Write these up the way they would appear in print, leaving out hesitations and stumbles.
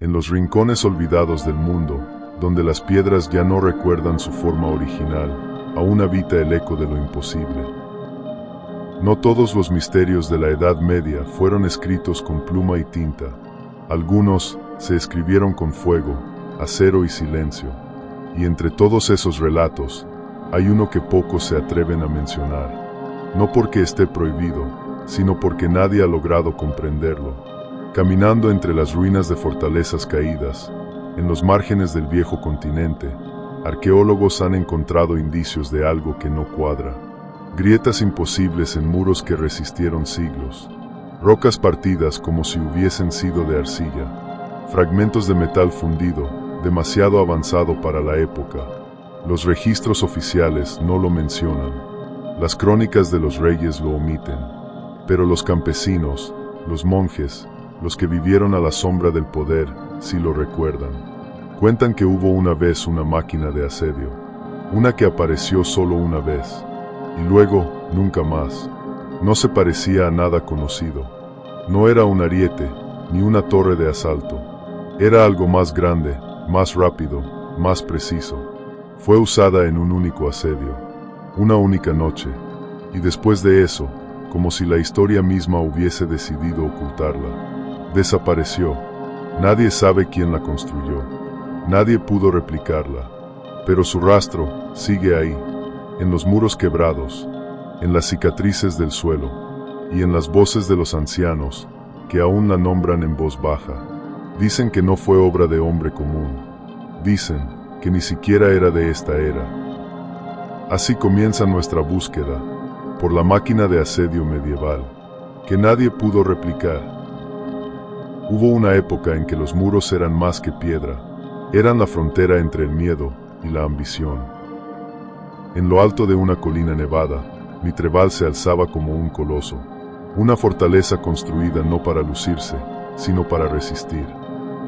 en los rincones olvidados del mundo, donde las piedras ya no recuerdan su forma original, aún habita el eco de lo imposible. No todos los misterios de la Edad Media fueron escritos con pluma y tinta. Algunos se escribieron con fuego, acero y silencio. Y entre todos esos relatos, hay uno que pocos se atreven a mencionar. No porque esté prohibido, sino porque nadie ha logrado comprenderlo. Caminando entre las ruinas de fortalezas caídas, en los márgenes del viejo continente, arqueólogos han encontrado indicios de algo que no cuadra. Grietas imposibles en muros que resistieron siglos. Rocas partidas como si hubiesen sido de arcilla. Fragmentos de metal fundido, demasiado avanzado para la época. Los registros oficiales no lo mencionan. Las crónicas de los reyes lo omiten. Pero los campesinos, los monjes, los que vivieron a la sombra del poder, sí lo recuerdan. Cuentan que hubo una vez una máquina de asedio, una que apareció solo una vez, y luego nunca más. No se parecía a nada conocido. No era un ariete, ni una torre de asalto. Era algo más grande, más rápido, más preciso. Fue usada en un único asedio, una única noche, y después de eso, como si la historia misma hubiese decidido ocultarla, desapareció. Nadie sabe quién la construyó. Nadie pudo replicarla, pero su rastro sigue ahí, en los muros quebrados, en las cicatrices del suelo, y en las voces de los ancianos, que aún la nombran en voz baja. Dicen que no fue obra de hombre común. Dicen que ni siquiera era de esta era. Así comienza nuestra búsqueda por la máquina de asedio medieval, que nadie pudo replicar. Hubo una época en que los muros eran más que piedra, eran la frontera entre el miedo y la ambición. En lo alto de una colina nevada, Mitreval se alzaba como un coloso, una fortaleza construida no para lucirse, sino para resistir.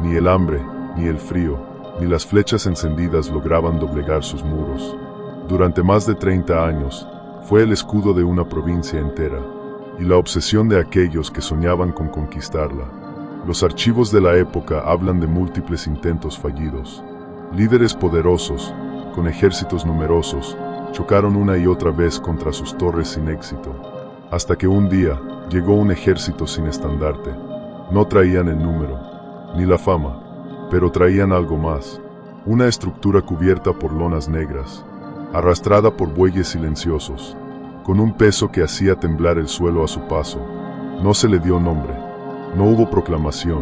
Ni el hambre, ni el frío, ni las flechas encendidas lograban doblegar sus muros. Durante más de 30 años, fue el escudo de una provincia entera, y la obsesión de aquellos que soñaban con conquistarla. Los archivos de la época hablan de múltiples intentos fallidos. Líderes poderosos, con ejércitos numerosos, chocaron una y otra vez contra sus torres sin éxito. Hasta que un día, llegó un ejército sin estandarte. No traían el número, ni la fama, pero traían algo más. Una estructura cubierta por lonas negras, arrastrada por bueyes silenciosos, con un peso que hacía temblar el suelo a su paso. No se le dio nombre. No hubo proclamación,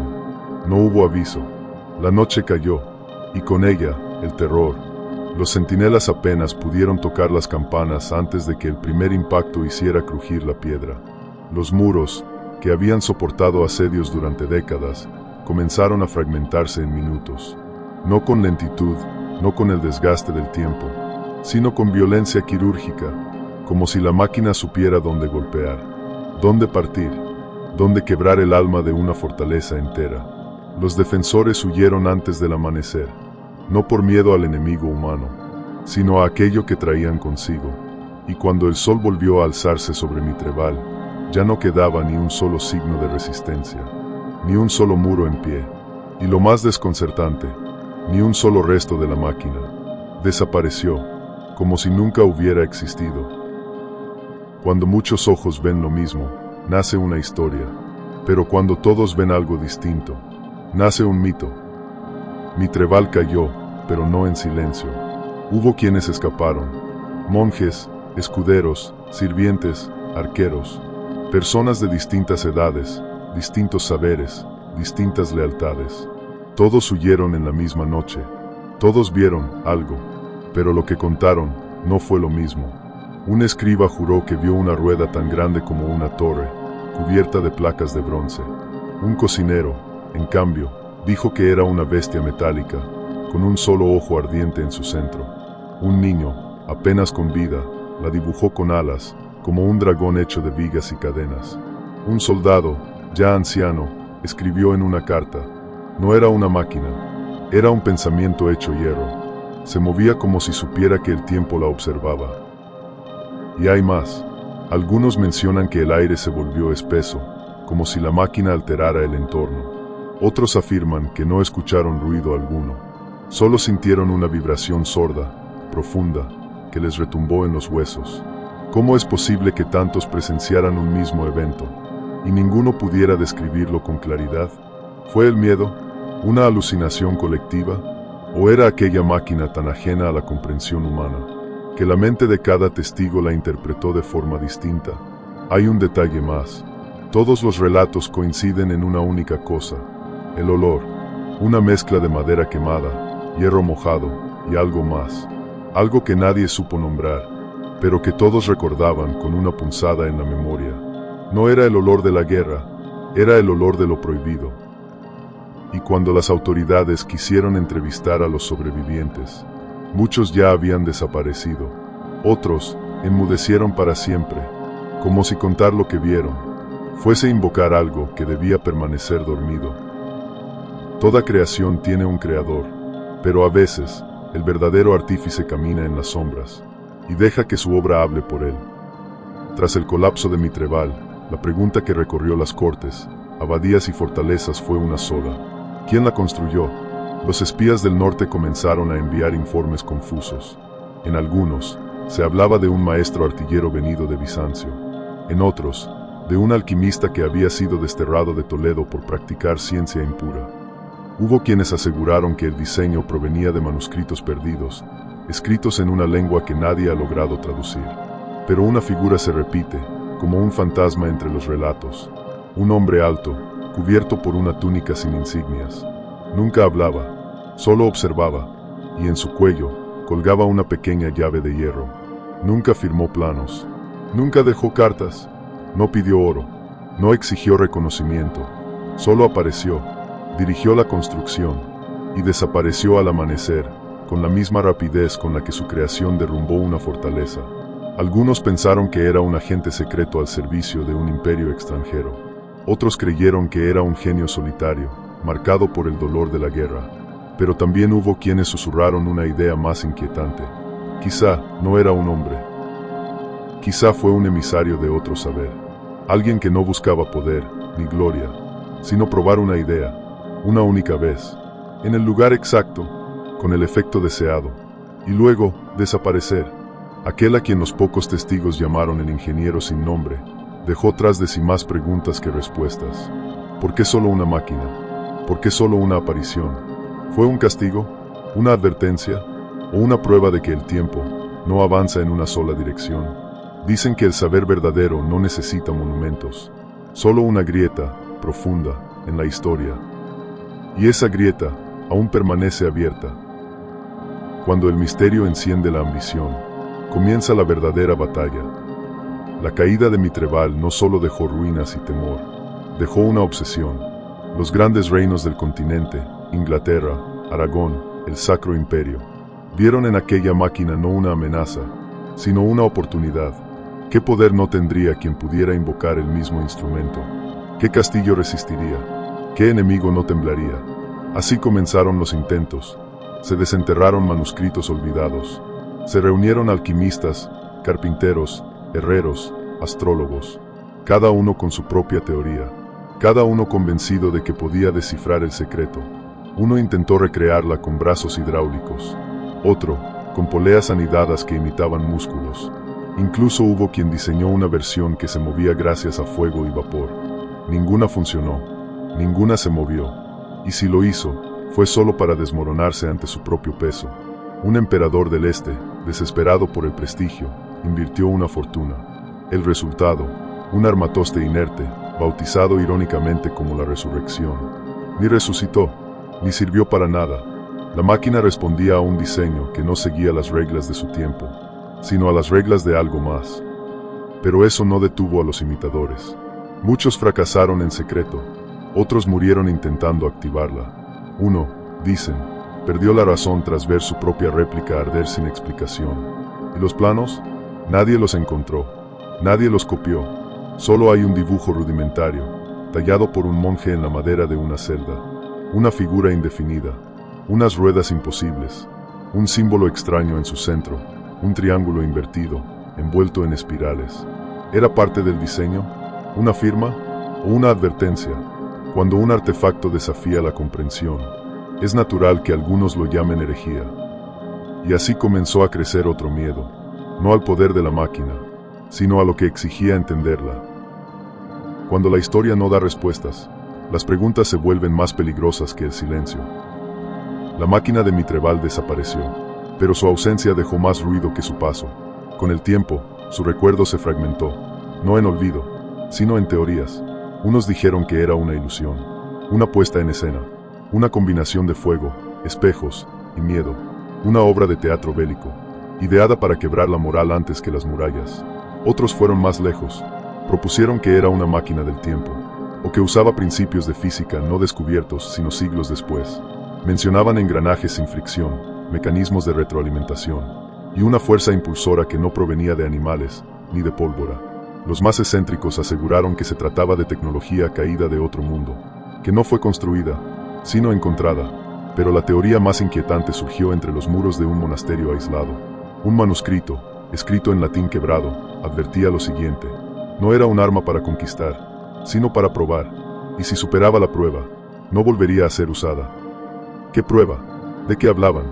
no hubo aviso. La noche cayó, y con ella, el terror. Los centinelas apenas pudieron tocar las campanas antes de que el primer impacto hiciera crujir la piedra. Los muros, que habían soportado asedios durante décadas, comenzaron a fragmentarse en minutos. No con lentitud, no con el desgaste del tiempo, sino con violencia quirúrgica, como si la máquina supiera dónde golpear, dónde partir, dónde quebrar el alma de una fortaleza entera. Los defensores huyeron antes del amanecer, no por miedo al enemigo humano, sino a aquello que traían consigo. Y cuando el sol volvió a alzarse sobre Mitreval, ya no quedaba ni un solo signo de resistencia, ni un solo muro en pie, y lo más desconcertante, ni un solo resto de la máquina. Desapareció, como si nunca hubiera existido. Cuando muchos ojos ven lo mismo, nace una historia, pero cuando todos ven algo distinto, nace un mito. Mitreval cayó, pero no en silencio. Hubo quienes escaparon: monjes, escuderos, sirvientes, arqueros, personas de distintas edades, distintos saberes, distintas lealtades. Todos huyeron en la misma noche. Todos vieron algo, pero lo que contaron no fue lo mismo. Un escriba juró que vio una rueda tan grande como una torre, cubierta de placas de bronce. Un cocinero, en cambio, dijo que era una bestia metálica, con un solo ojo ardiente en su centro. Un niño, apenas con vida, la dibujó con alas, como un dragón hecho de vigas y cadenas. Un soldado, ya anciano, escribió en una carta: no era una máquina, era un pensamiento hecho hierro. Se movía como si supiera que el tiempo la observaba. Y hay más. Algunos mencionan que el aire se volvió espeso, como si la máquina alterara el entorno. Otros afirman que no escucharon ruido alguno. Solo sintieron una vibración sorda, profunda, que les retumbó en los huesos. ¿Cómo es posible que tantos presenciaran un mismo evento y ninguno pudiera describirlo con claridad? ¿Fue el miedo? ¿Una alucinación colectiva? ¿O era aquella máquina tan ajena a la comprensión humana que la mente de cada testigo la interpretó de forma distinta? Hay un detalle más. Todos los relatos coinciden en una única cosa: el olor, una mezcla de madera quemada, hierro mojado y algo más, algo que nadie supo nombrar, pero que todos recordaban con una punzada en la memoria. No era el olor de la guerra, era el olor de lo prohibido. Y cuando las autoridades quisieron entrevistar a los sobrevivientes, muchos ya habían desaparecido. Otros enmudecieron para siempre, como si contar lo que vieron fuese invocar algo que debía permanecer dormido. Toda creación tiene un creador, pero a veces el verdadero artífice camina en las sombras y deja que su obra hable por él. Tras el colapso de Mitreval, la pregunta que recorrió las cortes, abadías y fortalezas fue una sola: ¿quién la construyó? Los espías del norte comenzaron a enviar informes confusos. En algunos, se hablaba de un maestro artillero venido de Bizancio. En otros, de un alquimista que había sido desterrado de Toledo por practicar ciencia impura. Hubo quienes aseguraron que el diseño provenía de manuscritos perdidos, escritos en una lengua que nadie ha logrado traducir. Pero una figura se repite, como un fantasma entre los relatos. Un hombre alto, cubierto por una túnica sin insignias. Nunca hablaba, solo observaba, y en su cuello colgaba una pequeña llave de hierro. Nunca firmó planos, nunca dejó cartas, no pidió oro, no exigió reconocimiento, solo apareció, dirigió la construcción y desapareció al amanecer, con la misma rapidez con la que su creación derrumbó una fortaleza. Algunos pensaron que era un agente secreto al servicio de un imperio extranjero. Otros creyeron que era un genio solitario, marcado por el dolor de la guerra. Pero también hubo quienes susurraron una idea más inquietante. Quizá no era un hombre. Quizá fue un emisario de otro saber. Alguien que no buscaba poder ni gloria, sino probar una idea, una única vez, en el lugar exacto, con el efecto deseado, y luego desaparecer. Aquel a quien los pocos testigos llamaron el ingeniero sin nombre, dejó tras de sí más preguntas que respuestas. ¿Por qué solo una máquina? ¿Por qué solo una aparición? ¿Fue un castigo? ¿Una advertencia? ¿O una prueba de que el tiempo no avanza en una sola dirección? Dicen que el saber verdadero no necesita monumentos, solo una grieta profunda en la historia. Y esa grieta aún permanece abierta. Cuando el misterio enciende la ambición, comienza la verdadera batalla. La caída de Mitreval no solo dejó ruinas y temor, dejó una obsesión. Los grandes reinos del continente, Inglaterra, Aragón, el Sacro Imperio, vieron en aquella máquina no una amenaza, sino una oportunidad. ¿Qué poder no tendría quien pudiera invocar el mismo instrumento? ¿Qué castillo resistiría? ¿Qué enemigo no temblaría? Así comenzaron los intentos. Se desenterraron manuscritos olvidados. Se reunieron alquimistas, carpinteros, herreros, astrólogos, cada uno con su propia teoría, cada uno convencido de que podía descifrar el secreto. Uno intentó recrearla con brazos hidráulicos, otro con poleas anidadas que imitaban músculos. Incluso hubo quien diseñó una versión que se movía gracias a fuego y vapor. Ninguna funcionó, ninguna se movió, y si lo hizo, fue solo para desmoronarse ante su propio peso. Un emperador del Este, desesperado por el prestigio, invirtió una fortuna. El resultado, un armatoste inerte, bautizado irónicamente como la resurrección. Ni resucitó, ni sirvió para nada. La máquina respondía a un diseño que no seguía las reglas de su tiempo, sino a las reglas de algo más. Pero eso no detuvo a los imitadores. Muchos fracasaron en secreto, otros murieron intentando activarla. Uno, dicen, perdió la razón tras ver su propia réplica arder sin explicación. ¿Y los planos? Nadie los encontró, nadie los copió. Solo hay un dibujo rudimentario, tallado por un monje en la madera de una celda. Una figura indefinida, unas ruedas imposibles, un símbolo extraño en su centro, un triángulo invertido, envuelto en espirales. ¿Era parte del diseño? ¿Una firma? ¿O una advertencia? Cuando un artefacto desafía la comprensión, es natural que algunos lo llamen herejía. Y así comenzó a crecer otro miedo, no al poder de la máquina, sino a lo que exigía entenderla. Cuando la historia no da respuestas, las preguntas se vuelven más peligrosas que el silencio. La máquina de Mitreval desapareció, pero su ausencia dejó más ruido que su paso. Con el tiempo, su recuerdo se fragmentó, no en olvido, sino en teorías. Unos dijeron que era una ilusión, una puesta en escena, una combinación de fuego, espejos y miedo, una obra de teatro bélico, ideada para quebrar la moral antes que las murallas. Otros fueron más lejos, propusieron que era una máquina del tiempo, o que usaba principios de física no descubiertos sino siglos después. Mencionaban engranajes sin fricción, mecanismos de retroalimentación, y una fuerza impulsora que no provenía de animales, ni de pólvora. Los más excéntricos aseguraron que se trataba de tecnología caída de otro mundo, que no fue construida, sino encontrada, pero la teoría más inquietante surgió entre los muros de un monasterio aislado. Un manuscrito, escrito en latín quebrado, advertía lo siguiente: no era un arma para conquistar, sino para probar, y si superaba la prueba, no volvería a ser usada. ¿Qué prueba? ¿De qué hablaban?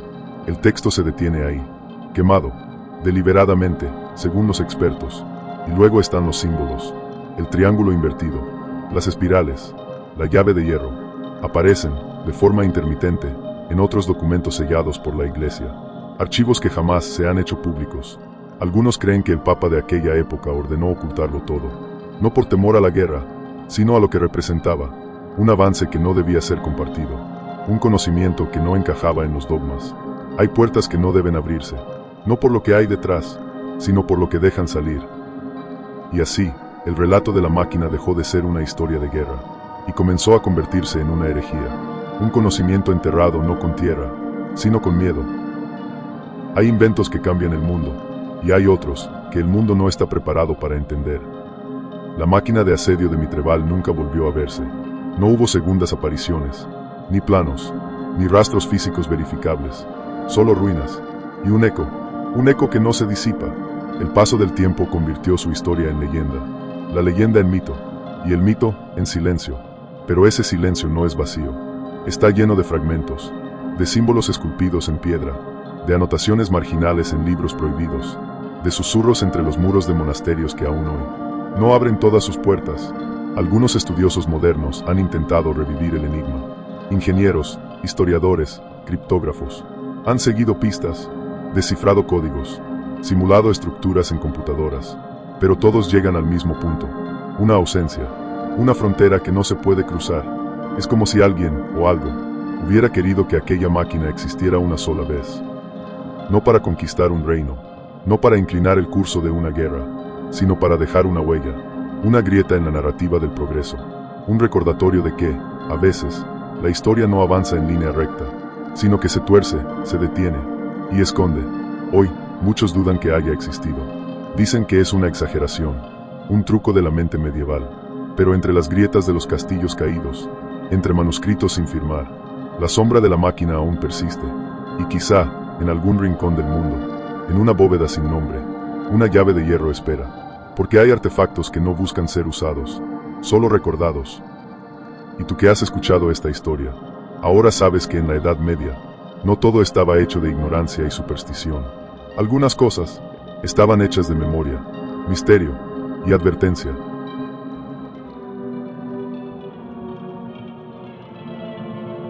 El texto se detiene ahí, quemado, deliberadamente, según los expertos. Y luego están los símbolos, el triángulo invertido, las espirales, la llave de hierro. Aparecen, de forma intermitente, en otros documentos sellados por la Iglesia, archivos que jamás se han hecho públicos. Algunos creen que el Papa de aquella época ordenó ocultarlo todo, no por temor a la guerra, sino a lo que representaba, un avance que no debía ser compartido, un conocimiento que no encajaba en los dogmas. Hay puertas que no deben abrirse, no por lo que hay detrás, sino por lo que dejan salir. Y así, el relato de la máquina dejó de ser una historia de guerra, y comenzó a convertirse en una herejía, un conocimiento enterrado no con tierra, sino con miedo. Hay inventos que cambian el mundo, y hay otros que el mundo no está preparado para entender. La máquina de asedio de Mitreval nunca volvió a verse. No hubo segundas apariciones, ni planos, ni rastros físicos verificables, solo ruinas, y un eco que no se disipa. El paso del tiempo convirtió su historia en leyenda, la leyenda en mito, y el mito en silencio. Pero ese silencio no es vacío, está lleno de fragmentos, de símbolos esculpidos en piedra, de anotaciones marginales en libros prohibidos, de susurros entre los muros de monasterios que aún hoy no abren todas sus puertas. Algunos estudiosos modernos han intentado revivir el enigma. Ingenieros, historiadores, criptógrafos, han seguido pistas, descifrado códigos, simulado estructuras en computadoras, pero todos llegan al mismo punto: una ausencia, una frontera que no se puede cruzar. Es como si alguien, o algo, hubiera querido que aquella máquina existiera una sola vez. No para conquistar un reino, no para inclinar el curso de una guerra, sino para dejar una huella, una grieta en la narrativa del progreso, un recordatorio de que, a veces, la historia no avanza en línea recta, sino que se tuerce, se detiene y esconde. Hoy, muchos dudan que haya existido. Dicen que es una exageración, un truco de la mente medieval. Pero entre las grietas de los castillos caídos, entre manuscritos sin firmar, la sombra de la máquina aún persiste. Y quizá, en algún rincón del mundo, en una bóveda sin nombre, una llave de hierro espera. Porque hay artefactos que no buscan ser usados, solo recordados. Y tú que has escuchado esta historia, ahora sabes que en la Edad Media, no todo estaba hecho de ignorancia y superstición. Algunas cosas estaban hechas de memoria, misterio y advertencia.